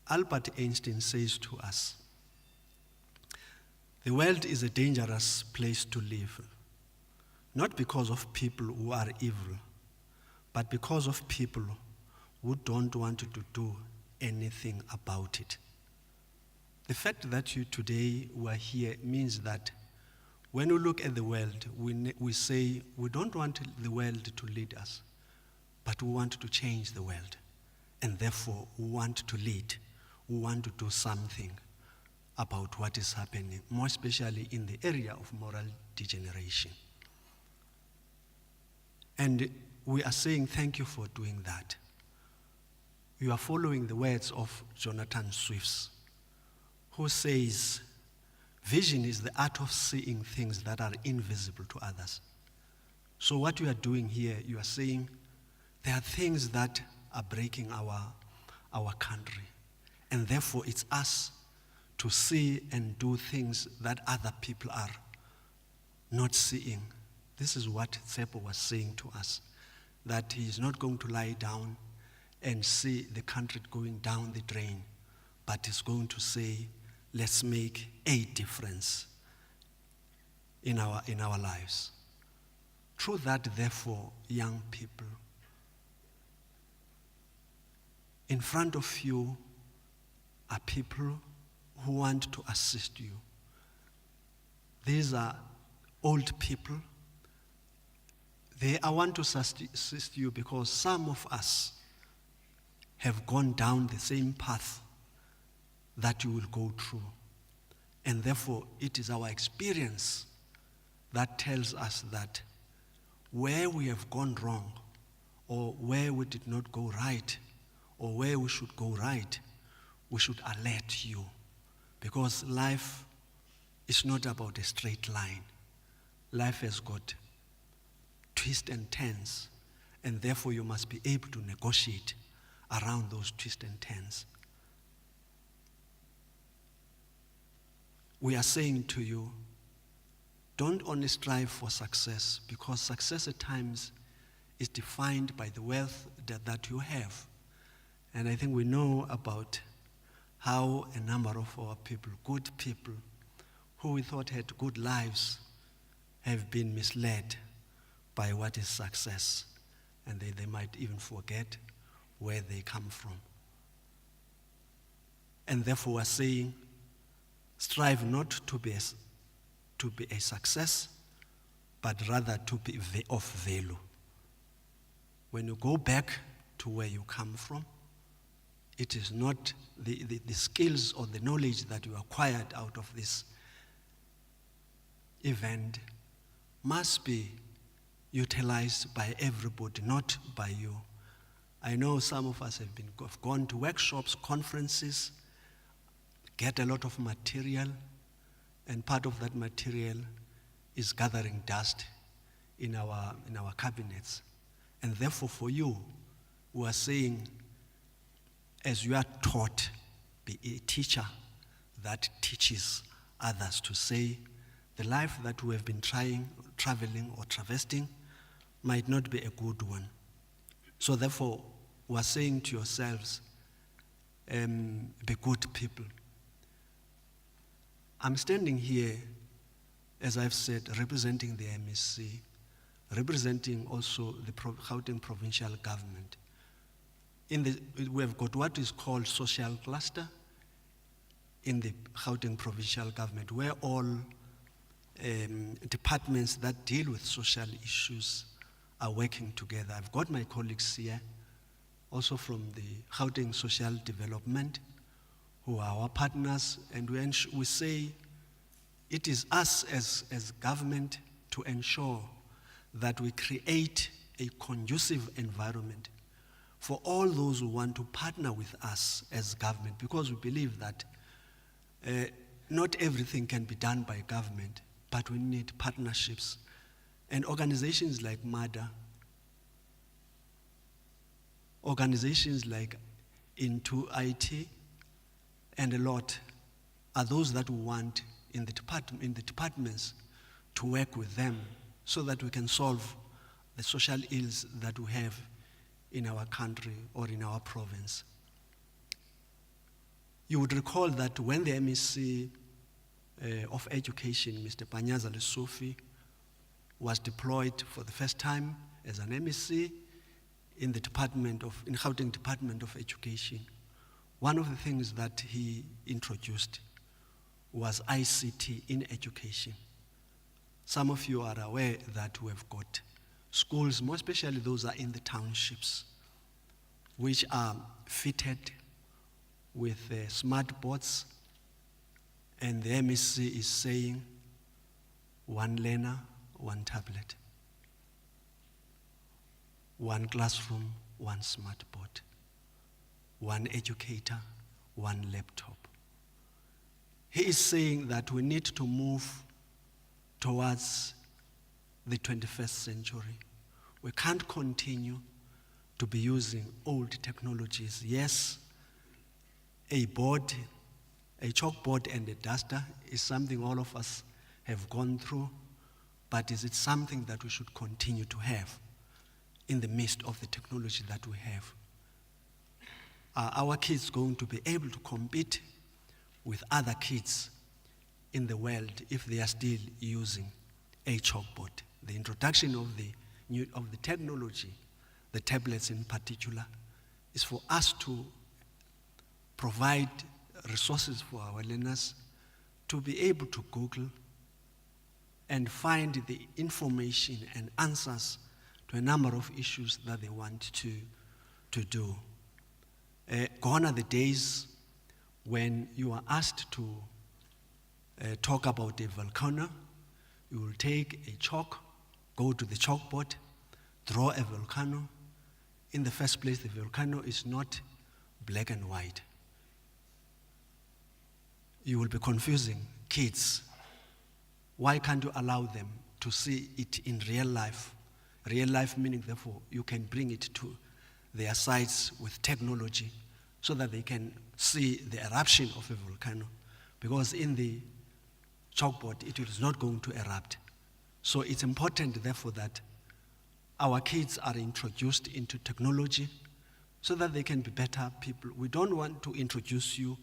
Albert Einstein says to us, the world is a dangerous place to live, not because of people who are evil, but because of people who don't want to do anything about it. The fact that you today were here means that when we look at the world, we say we don't want the world to lead us, but we want to change the world. And therefore, we want to lead. We want to do something about what is happening, more especially in the area of moral degeneration. And we are saying thank you for doing that. You are following the words of Jonathan Swift, who says, vision is the art of seeing things that are invisible to others. So what you are doing here, you are saying there are things that are breaking our country. And therefore, it's us to see and do things that other people are not seeing. This is what Tsepo was saying to us, that he is not going to lie down and see the country going down the drain, but is going to say, let's make a difference in our lives. Through that, therefore, young people, in front of you are people who want to assist you. These are old people. I want to assist you because some of us have gone down the same path that you will go through. And therefore, it is our experience that tells us that where we have gone wrong, or where we did not go right, or where we should go right, we should alert you, because life is not about a straight line. Life has got twists and turns, and therefore you must be able to negotiate around those twists and turns. We are saying to you, don't only strive for success, because success at times is defined by the wealth that you have. And I think we know about how a number of our people, good people, who we thought had good lives, have been misled by what is success. And they might even forget where they come from. And therefore we're saying, strive not to be a success, but rather to be of value. When you go back to where you come from, it is not the skills or the knowledge that you acquired out of this event must be utilized by everybody, not by you. I know some of us have gone to workshops, conferences, get a lot of material, and part of that material is gathering dust in our cabinets. And therefore for you, we are saying, as you are taught, be a teacher that teaches others to say, the life that we have been traveling or traversing might not be a good one. So therefore, we are saying to yourselves, be good people. I'm standing here, as I've said, representing the MSC, representing also the Gauteng provincial government. We have got what is called social cluster in the Gauteng provincial government, where all departments that deal with social issues are working together. I've got my colleagues here, also from the Gauteng Social Development, who are our partners, and we say it is us as government to ensure that we create a conducive environment for all those who want to partner with us as government, because we believe that not everything can be done by government, but we need partnerships. And organizations like MADA organizations like Into IT and a lot are those that we want in the departments to work with them so that we can solve the social ills that we have in our country or in our province. You would recall that when the MEC of Education, Mr. Panyaza Lesufi, was deployed for the first time as an MEC in the Gauteng Department of Education, one of the things that he introduced was ICT in education. Some of you are aware that we have got schools, more especially those are in the townships, which are fitted with smart boards, and the MEC is saying one learner, one tablet, one classroom, one smart board, one educator, one laptop. He is saying that we need to move towards the 21st century. We can't continue to be using old technologies. Yes, a board, a chalkboard and a duster is something all of us have gone through, but is it something that we should continue to have in the midst of the technology that we have? Are our kids going to be able to compete with other kids in the world if they are still using a chalkboard? The introduction of the technology, the tablets in particular, is for us to provide resources for our learners to be able to Google and find the information and answers to a number of issues that they want to do. Gone are the days when you are asked to talk about a volcano. You will take a chalk, go to the chalkboard, draw a volcano. In the first place, the volcano is not black and white. You will be confusing kids. Why can't you allow them to see it in real life? Real life meaning, therefore, you can bring it to their sites with technology so that they can see the eruption of a volcano. Because in the chalkboard, it is not going to erupt. So it's important, therefore, that our kids are introduced into technology so that they can be better people. We don't want to introduce you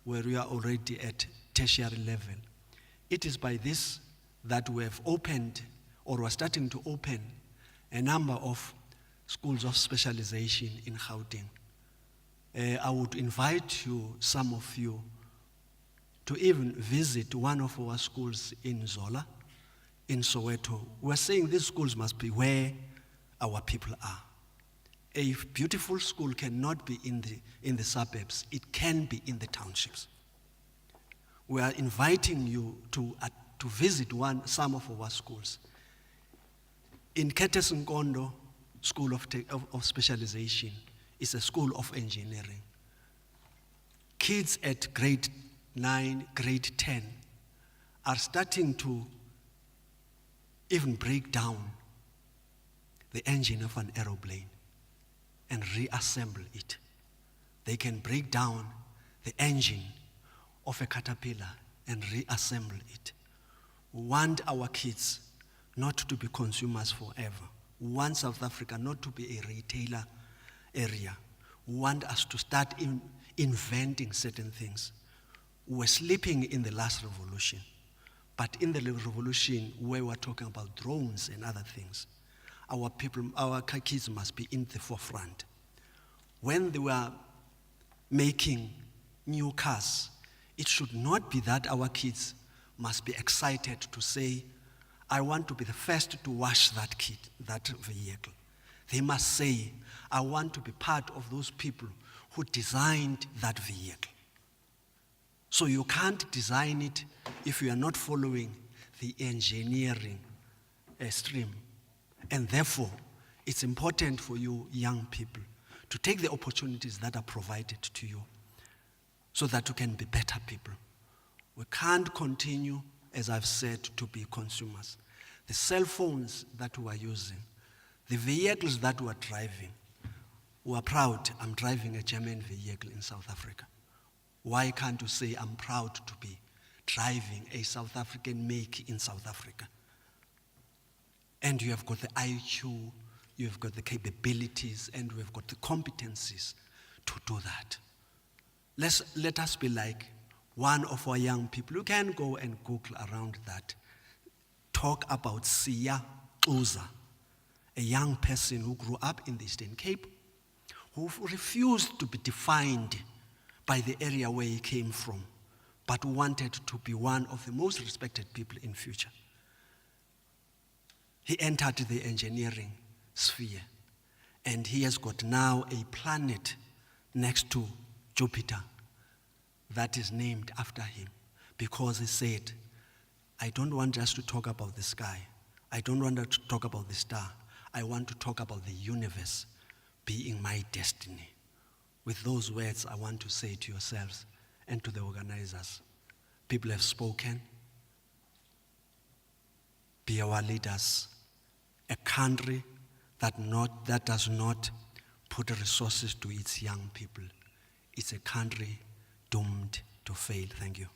where you are already at tertiary level. It is by this that we have opened, or we're starting to open, a number of schools of specialization in Gauteng. I would invite you, some of you, to even visit one of our schools in Zola, in Soweto. We're saying these schools must be where our people are. A beautiful school cannot be in the suburbs. It can be in the townships. We are inviting you to visit some of our schools. In Ketes Nkondo School of Specialization is a school of engineering. Kids at grade 9, grade 10 are starting to even break down the engine of an aeroplane and reassemble it. They can break down the engine of a caterpillar and reassemble it. We want our kids not to be consumers forever. We want South Africa not to be a retailer area. We want us to start inventing certain things. We were sleeping in the last revolution, but in the revolution where we were talking about drones and other things, our kids must be in the forefront. When they were making new cars, it should not be that our kids must be excited to say, I want to be the first to wash that vehicle. They must say, I want to be part of those people who designed that vehicle. So you can't design it if you are not following the engineering stream. And therefore, it's important for you young people to take the opportunities that are provided to you so that you can be better people. We can't continue, as I've said, to be consumers. The cell phones that we are using, the vehicles that we are driving, We are proud, I'm driving a German vehicle in South Africa. Why can't you say I'm proud to be driving a South African make in South Africa? And you have got the IQ, you have got the capabilities, and we have got the competencies to do that. Let us be like one of our young people. You can go and Google around that. Talk about Sia Uza, a young person who grew up in the Eastern Cape, who refused to be defined by the area where he came from, but wanted to be one of the most respected people in future. He entered the engineering sphere, and he has got now a planet next to Jupiter that is named after him, because he said, I don't want just to talk about the sky. I don't want to talk about the star. I want to talk about the universe being my destiny. With those words, I want to say to yourselves and to the organizers, people have spoken. Be our leaders. A country that does not put resources to its young people, it's a country doomed to fail. Thank you.